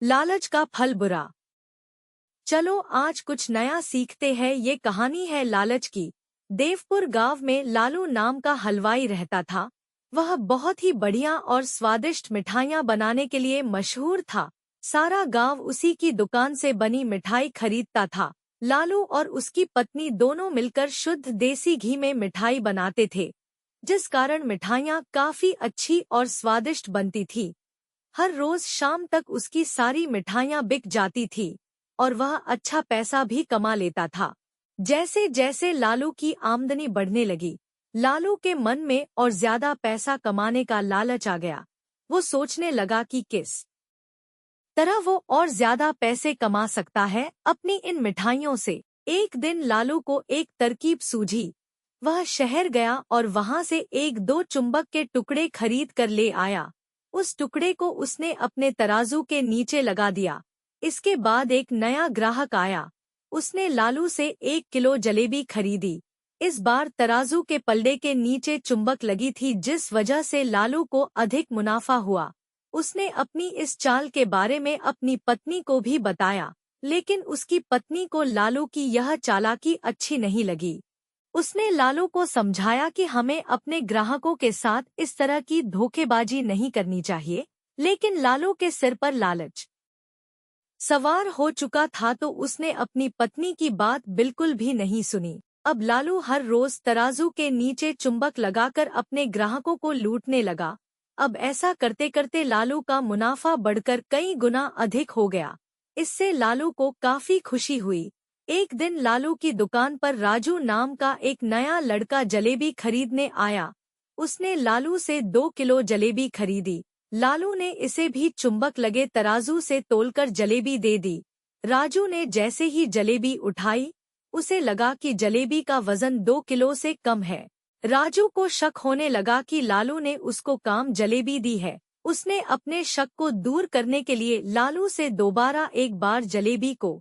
लालच का फल बुरा। चलो आज कुछ नया सीखते हैं। ये कहानी है लालच की। देवपुर गांव में लालू नाम का हलवाई रहता था। वह बहुत ही बढ़िया और स्वादिष्ट मिठाइयाँ बनाने के लिए मशहूर था। सारा गांव उसी की दुकान से बनी मिठाई खरीदता था। लालू और उसकी पत्नी दोनों मिलकर शुद्ध देसी घी में मिठाई बनाते थे, जिस कारण मिठाइयाँ काफी अच्छी और स्वादिष्ट बनती थी। हर रोज शाम तक उसकी सारी मिठाइयाँ बिक जाती थी और वह अच्छा पैसा भी कमा लेता था। जैसे जैसे लालू की आमदनी बढ़ने लगी, लालू के मन में और ज्यादा पैसा कमाने का लालच आ गया। वो सोचने लगा कि किस तरह वो और ज्यादा पैसे कमा सकता है अपनी इन मिठाइयों से। एक दिन लालू को एक तरकीब सूझी। वह शहर गया और वहां से एक दो चुंबक के टुकड़े खरीद कर ले आया। उस टुकड़े को उसने अपने तराजू के नीचे लगा दिया। इसके बाद एक नया ग्राहक आया। उसने लालू से 1 किलो जलेबी खरीदी। इस बार तराजू के पल्ले के नीचे चुंबक लगी थी, जिस वजह से लालू को अधिक मुनाफा हुआ। उसने अपनी इस चाल के बारे में अपनी पत्नी को भी बताया, लेकिन उसकी पत्नी को लालू की यह चालाकी अच्छी नहीं लगी। उसने लालू को समझाया कि हमें अपने ग्राहकों के साथ इस तरह की धोखेबाजी नहीं करनी चाहिए, लेकिन लालू के सिर पर लालच सवार हो चुका था तो उसने अपनी पत्नी की बात बिल्कुल भी नहीं सुनी। अब लालू हर रोज तराजू के नीचे चुंबक लगाकर अपने ग्राहकों को लूटने लगा। अब ऐसा करते करते लालू का मुनाफा बढ़कर कई गुना अधिक हो गया। इससे लालू को काफी खुशी हुई। एक दिन लालू की दुकान पर राजू नाम का एक नया लड़का जलेबी खरीदने आया। उसने लालू से 2 किलो जलेबी खरीदी। लालू ने इसे भी चुंबक लगे तराजू से तोलकर जलेबी दे दी। राजू ने जैसे ही जलेबी उठाई, उसे लगा कि जलेबी का वजन 2 किलो से कम है। राजू को शक होने लगा कि लालू ने उसको काम जलेबी दी है। उसने अपने शक को दूर करने के लिए लालू से दोबारा एक बार जलेबी को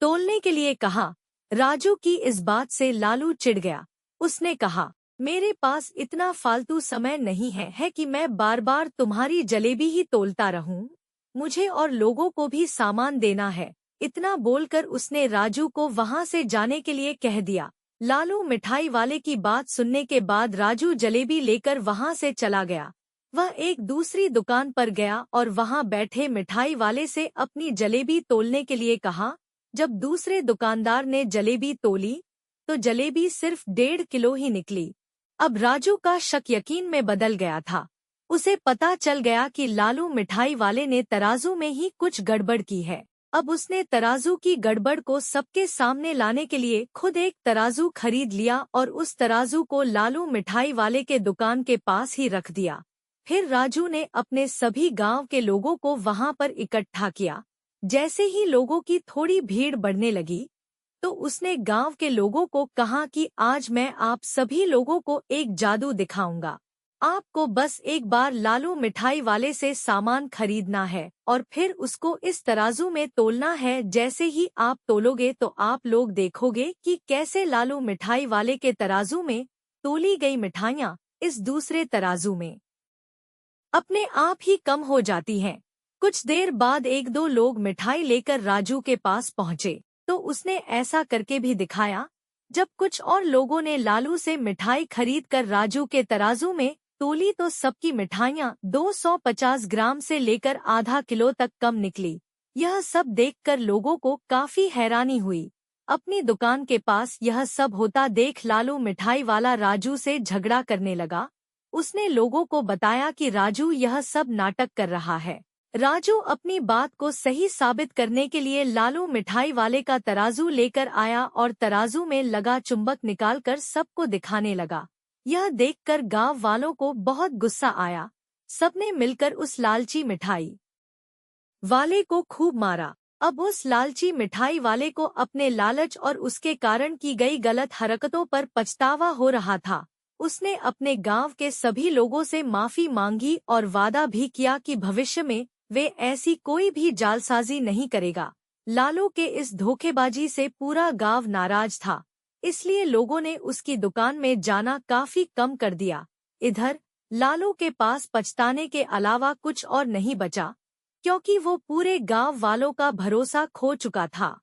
तोलने के लिए कहा। राजू की इस बात से लालू चिढ़ गया। उसने कहा, मेरे पास इतना फालतू समय नहीं है कि मैं बार बार तुम्हारी जलेबी ही तोलता रहूं। मुझे और लोगों को भी सामान देना है। इतना बोलकर उसने राजू को वहां से जाने के लिए कह दिया। लालू मिठाई वाले की बात सुनने के बाद राजू जलेबी लेकर वहां से चला गया। वह एक दूसरी दुकान पर गया और वहां बैठे मिठाई वाले से अपनी जलेबी तोलने के लिए कहा। जब दूसरे दुकानदार ने जलेबी तोली तो जलेबी सिर्फ 1.5 किलो ही निकली। अब राजू का शक यकीन में बदल गया था। उसे पता चल गया कि लालू मिठाई वाले ने तराजू में ही कुछ गड़बड़ की है। अब उसने तराजू की गड़बड़ को सबके सामने लाने के लिए खुद एक तराजू खरीद लिया और उस तराजू को लालू मिठाई वाले के दुकान के पास ही रख दिया। फिर राजू ने अपने सभी गांव के लोगों को वहां पर इकट्ठा किया। जैसे ही लोगों की थोड़ी भीड़ बढ़ने लगी, तो उसने गांव के लोगों को कहा कि आज मैं आप सभी लोगों को एक जादू दिखाऊंगा। आपको बस एक बार लालू मिठाई वाले से सामान खरीदना है और फिर उसको इस तराजू में तोलना है। जैसे ही आप तोलोगे तो आप लोग देखोगे कि कैसे लालू मिठाई वाले के तराजू में तोली गई मिठाइयाँ इस दूसरे तराजू में अपने आप ही कम हो जाती हैं। कुछ देर बाद एक दो लोग मिठाई लेकर राजू के पास पहुँचे, तो उसने ऐसा करके भी दिखाया। जब कुछ और लोगों ने लालू से मिठाई खरीदकर राजू के तराजू में तोली तो सबकी मिठाइयाँ 250 ग्राम से लेकर आधा किलो तक कम निकली। यह सब देखकर लोगों को काफी हैरानी हुई। अपनी दुकान के पास यह सब होता देख लालू मिठाई वाला राजू से झगड़ा करने लगा। उसने लोगों को बताया कि राजू यह सब नाटक कर रहा है। राजू अपनी बात को सही साबित करने के लिए लालू मिठाई वाले का तराजू लेकर आया और तराजू में लगा चुंबक निकालकर सबको दिखाने लगा। यह देखकर गांव वालों को बहुत गुस्सा आया। सबने मिलकर उस लालची मिठाई वाले को खूब मारा। अब उस लालची मिठाई वाले को अपने लालच और उसके कारण की गई गलत हरकतों पर पछतावा हो रहा था। उसने अपने गांव के सभी लोगों से माफी मांगी और वादा भी किया कि भविष्य में वे ऐसी कोई भी जालसाजी नहीं करेगा। लालू के इस धोखेबाजी से पूरा गांव नाराज था, इसलिए लोगों ने उसकी दुकान में जाना काफी कम कर दिया। इधर लालू के पास पछताने के अलावा कुछ और नहीं बचा। क्योंकि वो पूरे गांव वालों का भरोसा खो चुका था।